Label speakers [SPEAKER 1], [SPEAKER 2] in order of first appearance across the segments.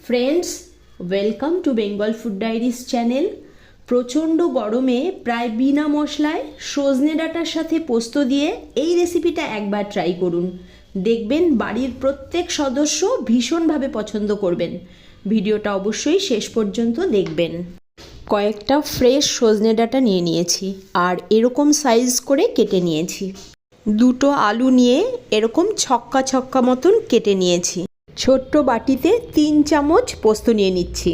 [SPEAKER 1] Friends, welcome to Bengal food diaries channel. প্রচণ্ড গরমে প্রায় বিনা মশলায় সজনে ডাঁটার সাথে পোস্ত দিয়ে এই রেসিপিটা একবার ট্রাই করুন। দেখবেন বাড়ির প্রত্যেক সদস্য ভীষণভাবে পছন্দ করবেন। ভিডিওটা অবশ্যই শেষ পর্যন্ত দেখবেন। কয়েকটা ফ্রেশ সজনে ডাঁটা নিয়ে নিয়েছি আর এরকম সাইজ করে কেটে নিয়েছি। দুটো আলু নিয়ে এরকম ছক্কা ছক্কা মতন কেটে নিয়েছি। ছোট্ট বাটিতে 3 চামচ পোস্ত নিয়ে নিচ্ছি।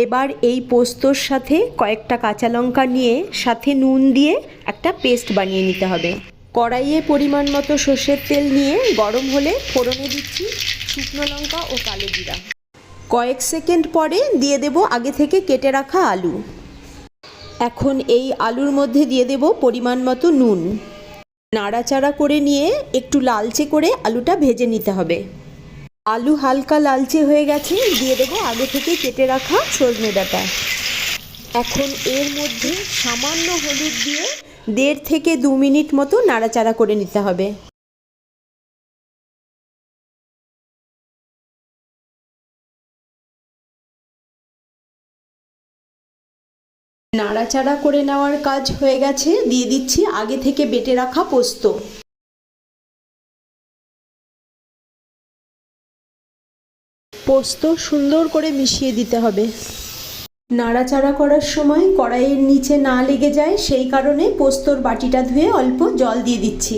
[SPEAKER 1] এবার এই পোস্তর সাথে কয়েকটা কাঁচা লঙ্কা নিয়ে সাথে নুন দিয়ে একটা পেস্ট বানিয়ে নিতে হবে। কড়াইয়ে পরিমাণ মতো সর্ষের তেল নিয়ে গরম হলে ফোড়নে দিচ্ছি শুকনো লঙ্কা ও কালো জিরা। কয়েক সেকেন্ড পরে দিয়ে দেব আগে থেকে কেটে রাখা আলু। এখন এই আলুর মধ্যে দিয়ে দেব পরিমাণ মতো নুন। নাড়াচাড়া করে নিয়ে একটু লালচে করে আলুটা ভেজে নিতে হবে। আলু হালকা লালচে হয়ে গেছে, দিয়ে দেবো আগে থেকে কেটে রাখা সজনে ডাঁটা। এখন এর মধ্যে সামান্য হলুদ দিয়ে 1.5 থেকে 2 মিনিট মতো নাড়াচাড়া করে নিতে হবে। নাড়াচাড়া করে নেওয়ার কাজ হয়ে গেছে, দিয়ে দিচ্ছি আগে থেকে বেটে রাখা পোস্ত। পোস্ত সুন্দর করে মিশিয়ে দিতে হবে। নাড়াচাড়া করার সময় কড়াইয়ের নিচে না লেগে যায় সেই কারণে পোস্তর বাটিটা ধুয়ে অল্প জল দিয়ে দিচ্ছি।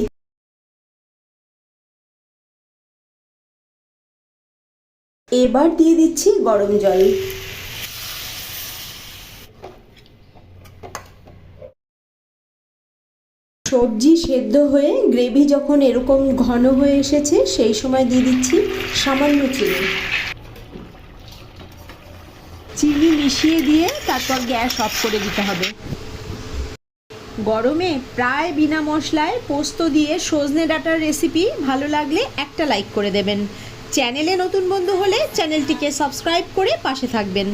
[SPEAKER 1] এবার দিয়ে দিচ্ছি গরম জল। সবজি সেদ্ধ হয়ে গ্রেভি যখন এরকম ঘন হয়ে এসেছে সেই সময় দিয়ে দিচ্ছি সামান্য চিনি মিশিয়ে দিয়ে তারপর গ্যাস অফ করে দিতে হবে। গরমে প্রায় বিনা মশলায় পোস্ত দিয়ে সজনে ডাঁটার রেসিপি ভালো লাগলে একটা লাইক করে দেবেন। চ্যানেলে নতুন বন্ধু হলে চ্যানেলটিকে সাবস্ক্রাইব করে পাশে থাকবেন।